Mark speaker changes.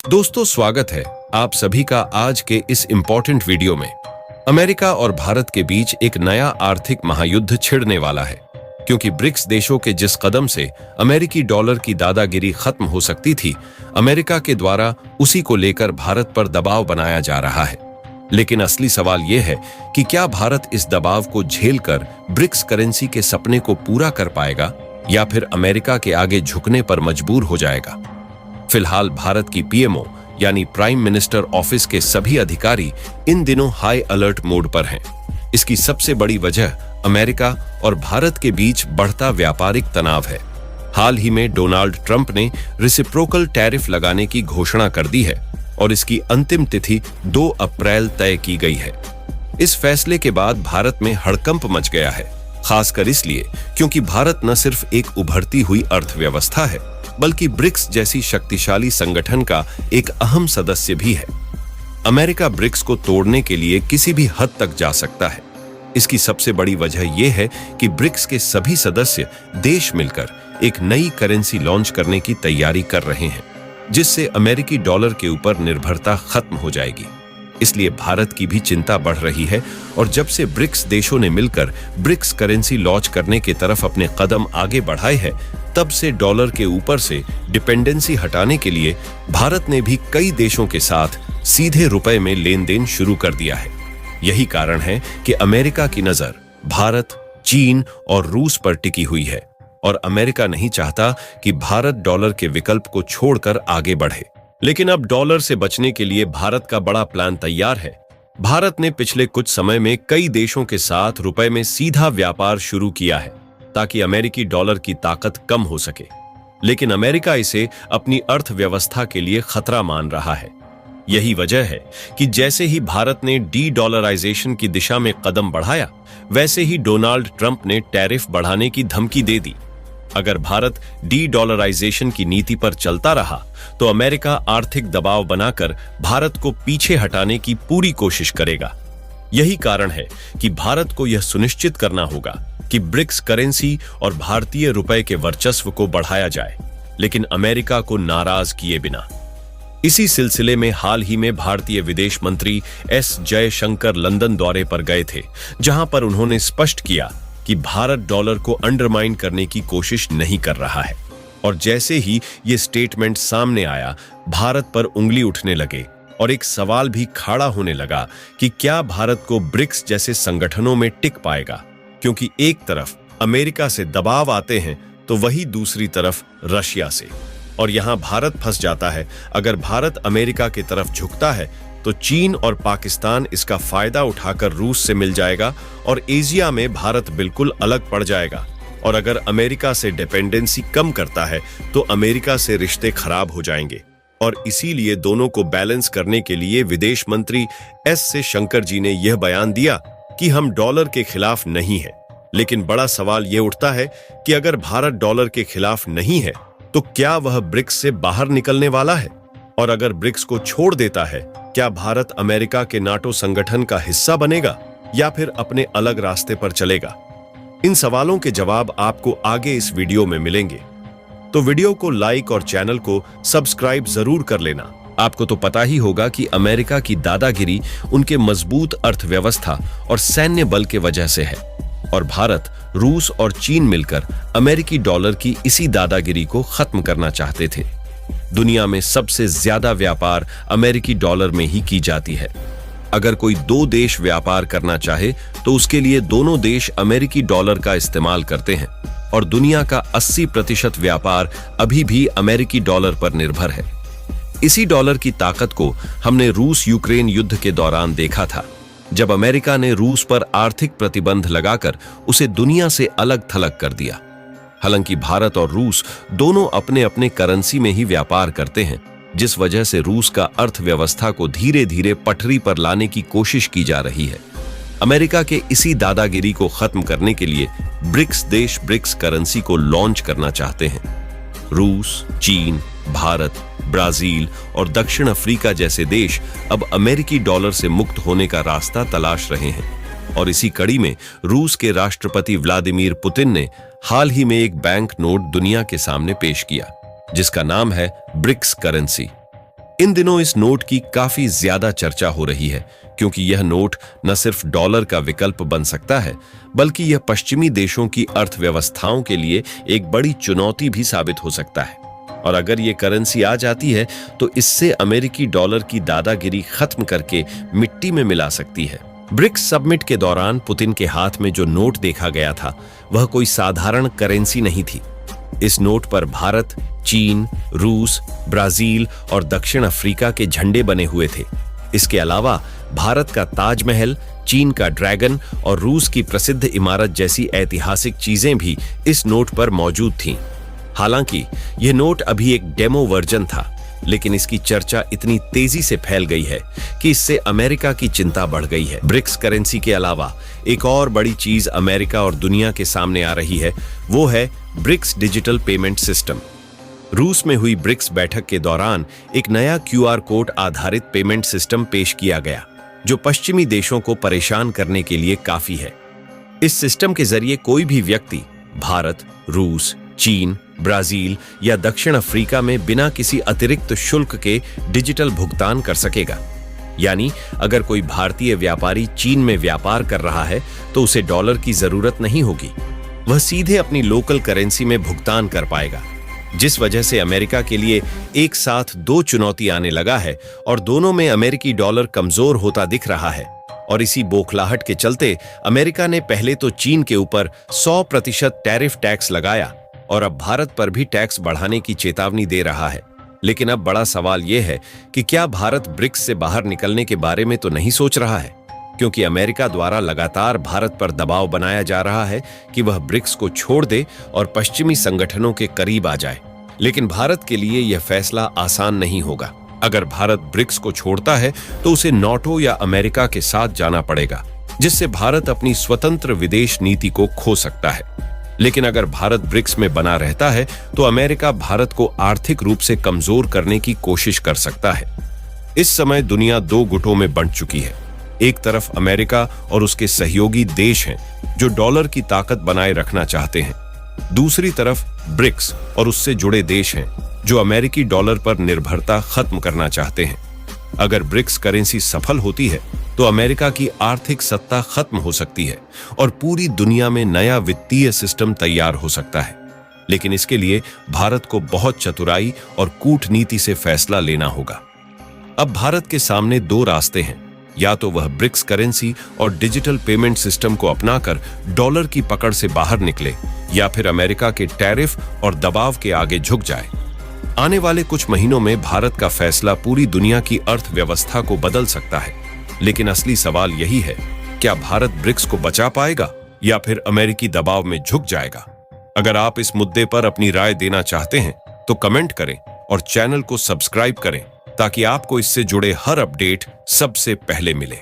Speaker 1: दोस्तों, स्वागत है आप सभी का आज के इस इम्पोर्टेंट वीडियो में। अमेरिका और भारत के बीच एक नया आर्थिक महायुद्ध छिड़ने वाला है, क्योंकि ब्रिक्स देशों के जिस कदम से अमेरिकी डॉलर की दादागिरी खत्म हो सकती थी, अमेरिका के द्वारा उसी को लेकर भारत पर दबाव बनाया जा रहा है। लेकिन असली सवाल यह है कि क्या भारत इस दबाव को झेलकर ब्रिक्स करेंसी के सपने को पूरा कर पाएगा या फिर अमेरिका के आगे झुकने पर मजबूर हो जाएगा। फिलहाल भारत की पीएमओ यानी प्राइम मिनिस्टर ऑफिस के सभी अधिकारी इन दिनों हाई अलर्ट मोड पर हैं। इसकी सबसे बड़ी वजह अमेरिका और भारत के बीच बढ़ता व्यापारिक तनाव है। हाल ही में डोनाल्ड ट्रंप ने रेसिप्रोकल टैरिफ लगाने की घोषणा कर दी है और इसकी अंतिम तिथि 2 अप्रैल तय की गई है। इस फैसले के बाद भारत में हड़कंप मच गया है, खासकर इसलिए क्योंकि भारत न सिर्फ एक उभरती हुई अर्थव्यवस्था है, बल्कि ब्रिक्स जैसी शक्तिशाली संगठन का एक अहम सदस्य भी है। अमेरिका ब्रिक्स को तोड़ने के लिए किसी भी हद तक जा सकता है। इसकी सबसे बड़ी वजह यह है कि ब्रिक्स के सभी सदस्य देश मिलकर एक नई करेंसी लॉन्च करने की तैयारी कर रहे हैं, जिससे अमेरिकी डॉलर के ऊपर निर्भरता खत्म हो जाएगी। इसलिए भारत की भी चिंता बढ़ रही है और जब से ब्रिक्स देशों ने मिलकर ब्रिक्स करेंसी लॉन्च करने की तरफ अपने कदम आगे बढ़ाए हैं, तब से डॉलर के ऊपर से डिपेंडेंसी हटाने के लिए भारत ने भी कई देशों के साथ सीधे रुपए में लेन देन शुरू कर दिया है। यही कारण है कि अमेरिका की नजर भारत, चीन और रूस पर टिकी हुई है और अमेरिका नहीं चाहता कि भारत डॉलर के विकल्प को छोड़कर आगे बढ़े। लेकिन अब डॉलर से बचने के लिए भारत का बड़ा प्लान तैयार है। भारत ने पिछले कुछ समय में कई देशों के साथ रुपए में सीधा व्यापार शुरू किया है, ताकि अमेरिकी डॉलर की ताकत कम हो सके। लेकिन अमेरिका इसे अपनी अर्थव्यवस्था के लिए खतरा मान रहा है। यही वजह है कि जैसे ही भारत ने डी-डॉलराइजेशन की दिशा में कदम बढ़ाया, वैसे ही डोनाल्ड ट्रंप ने टैरिफ बढ़ाने की धमकी दे दी। अगर भारत डी-डॉलराइजेशन की नीति पर चलता रहा, तो अमेरिका आर्थिक दबाव बनाकर भारत को पीछे हटाने की पूरी कोशिश करेगा। यही कारण है कि भारत को यह सुनिश्चित करना होगा कि ब्रिक्स करेंसी और भारतीय रुपए के वर्चस्व को बढ़ाया जाए, लेकिन अमेरिका को नाराज किए बिना। इसी सिलसिले में हाल ही में भारतीय विदेश मंत्री एस जयशंकर लंदन दौरे पर गए थे, जहां पर उन्होंने स्पष्ट किया कि भारत डॉलर को अंडरमाइन करने की कोशिश नहीं कर रहा है। और जैसे ही ये स्टेटमेंट सामने आया, भारत पर उंगली उठने लगे और एक सवाल भी खड़ा होने लगा कि क्या भारत को ब्रिक्स जैसे संगठनों में टिक पाएगा, क्योंकि एक तरफ अमेरिका से दबाव आते हैं तो वही दूसरी तरफ रशिया से। और यहां भारत फंस जाता है। अगर भारत अमेरिका की तरफ झुकता है तो चीन और पाकिस्तान इसका फायदा उठाकर रूस से मिल जाएगा और एशिया में भारत बिल्कुल अलग पड़ जाएगा। और अगर अमेरिका से डिपेंडेंसी कम करता है तो अमेरिका से रिश्ते खराब हो जाएंगे। और इसीलिए दोनों को बैलेंस करने के लिए विदेश मंत्री एस से शंकर जी ने यह बयान दिया कि हम डॉलर के खिलाफ नहीं है। लेकिन बड़ा सवाल यह उठता है कि अगर भारत डॉलर के खिलाफ नहीं है, तो क्या वह ब्रिक्स से बाहर निकलने वाला है? और अगर ब्रिक्स को छोड़ देता है, क्या भारत अमेरिका के नाटो संगठन का हिस्सा बनेगा या फिर अपने अलग रास्ते पर चलेगा? इन सवालों के जवाब आपको आगे इस वीडियो में मिलेंगे, तो वीडियो को लाइक और चैनल को सब्सक्राइब जरूर कर लेना। आपको तो पता ही होगा कि अमेरिका की दादागिरी उनके मजबूत अर्थव्यवस्था और सैन्य बल के वजह से है, और भारत, रूस और चीन मिलकर अमेरिकी डॉलर की इसी दादागिरी को खत्म करना चाहते थे। दुनिया में सबसे ज्यादा व्यापार अमेरिकी डॉलर में ही की जाती है। अगर कोई 2 देश व्यापार करना चाहे तो उसके लिए दोनों देश अमेरिकी डॉलर का इस्तेमाल करते हैं, और दुनिया का 80% व्यापार अभी भी अमेरिकी डॉलर पर निर्भर है। इसी डॉलर की ताकत को हमने रूस यूक्रेन युद्ध के दौरान देखा था, जब अमेरिका ने रूस पर आर्थिक प्रतिबंध लगाकर उसे दुनिया से अलग थलग कर दिया। हालांकि भारत और रूस दोनों अपने अपने करेंसी में ही व्यापार करते हैं, जिस वजह से रूस का अर्थव्यवस्था को धीरे धीरे पटरी पर लाने की कोशिश की जा रही है। अमेरिका के इसी दादागिरी को खत्म करने के लिए ब्रिक्स देश ब्रिक्स करेंसी को लॉन्च करना चाहते हैं। रूस, चीन, भारत, ब्राजील और दक्षिण अफ्रीका जैसे देश अब अमेरिकी डॉलर से मुक्त होने का रास्ता तलाश रहे हैं। और इसी कड़ी में रूस के राष्ट्रपति व्लादिमीर पुतिन ने हाल ही में एक बैंक नोट दुनिया के सामने पेश किया, जिसका नाम है ब्रिक्स करेंसी। इन दिनों इस नोट की काफी ज्यादा चर्चा हो रही है, क्योंकि यह नोट न सिर्फ डॉलर का विकल्प बन सकता है, बल्कि यह पश्चिमी देशों की अर्थव्यवस्थाओं के लिए एक बड़ी चुनौती भी साबित हो सकता है। और अगर ये करेंसी आ जाती है तो इससे अमेरिकी डॉलर की दादागिरी खत्म करके मिट्टी में मिला सकती है। ब्रिक्स समिट के दौरान पुतिन के हाथ में जो नोट देखा गया था, वह कोई साधारण करेंसी नहीं थी। इस नोट पर भारत, चीन, रूस, ब्राजील और दक्षिण अफ्रीका के झंडे बने हुए थे। इसके अलावा भारत का ताजमहल, चीन का ड्रैगन और रूस की प्रसिद्ध इमारत जैसी ऐतिहासिक चीजें भी इस नोट पर मौजूद थीं। हालांकि यह नोट अभी एक डेमो वर्जन था, लेकिन इसकी चर्चा इतनी तेजी से फैल गई है कि इससे अमेरिका की चिंता बढ़ गई है। ब्रिक्स करेंसी के अलावा एक और बड़ी चीज अमेरिका और दुनिया के सामने आ रही है, वो है ब्रिक्स डिजिटल पेमेंट सिस्टम। रूस में हुई ब्रिक्स बैठक के दौरान एक नया QR कोड आधारित पेमेंट सिस्टम पेश किया गया, जो पश्चिमी देशों को परेशान करने के लिए काफी है। इस सिस्टम के जरिए कोई भी व्यक्ति भारत, रूस, चीन, ब्राजील या दक्षिण अफ्रीका में बिना किसी अतिरिक्त शुल्क के डिजिटल भुगतान कर सकेगा। यानी अगर कोई भारतीय व्यापारी चीन में व्यापार कर रहा है तो उसे डॉलर की जरूरत नहीं होगी, वह सीधे अपनी लोकल करेंसी में भुगतान कर पाएगा। जिस वजह से अमेरिका के लिए एक साथ दो चुनौती आने लगा है और दोनों में अमेरिकी डॉलर कमजोर होता दिख रहा है। और इसी बौखलाहट के चलते अमेरिका ने पहले तो चीन के ऊपर 100% टैरिफ टैक्स लगाया और अब भारत पर भी टैक्स बढ़ाने की चेतावनी दे रहा है। लेकिन अब बड़ा सवाल यह है कि क्या भारत ब्रिक्स से बाहर निकलने के बारे में तो नहीं सोच रहा है, क्योंकि अमेरिका द्वारा लगातार भारत पर दबाव बनाया जा रहा है कि वह ब्रिक्स को छोड़ दे और पश्चिमी संगठनों के करीब आ जाए। लेकिन भारत के लिए यह फैसला आसान नहीं होगा। अगर भारत ब्रिक्स को छोड़ता है तो उसे नाटो या अमेरिका के साथ जाना पड़ेगा, जिससे भारत अपनी स्वतंत्र विदेश नीति को खो सकता है। लेकिन अगर भारत ब्रिक्स में बना रहता है तो अमेरिका भारत को आर्थिक रूप से कमजोर करने की कोशिश कर सकता है। इस समय दुनिया दो गुटों में बंट चुकी है। एक तरफ अमेरिका और उसके सहयोगी देश हैं जो डॉलर की ताकत बनाए रखना चाहते हैं। दूसरी तरफ ब्रिक्स और उससे जुड़े देश हैं जो अमेरिकी डॉलर पर निर्भरता खत्म करना चाहते हैं। अगर ब्रिक्स करेंसी सफल होती है तो अमेरिका की आर्थिक सत्ता खत्म हो सकती है और पूरी दुनिया में नया वित्तीय सिस्टम तैयार हो सकता है। लेकिन इसके लिए भारत को बहुत चतुराई और कूटनीति से फैसला लेना होगा। अब भारत के सामने दो रास्ते हैं, या तो वह ब्रिक्स करेंसी और डिजिटल पेमेंट सिस्टम को अपनाकर डॉलर की पकड़ से बाहर निकले, या फिर अमेरिका के टैरिफ और दबाव के आगे झुक जाए। आने वाले कुछ महीनों में भारत का फैसला पूरी दुनिया की अर्थव्यवस्था को बदल सकता है। लेकिन असली सवाल यही है, क्या भारत ब्रिक्स को बचा पाएगा या फिर अमेरिकी दबाव में झुक जाएगा? अगर आप इस मुद्दे पर अपनी राय देना चाहते हैं तो कमेंट करें और चैनल को सब्सक्राइब करें, ताकि आपको इससे जुड़े हर अपडेट सबसे पहले मिले।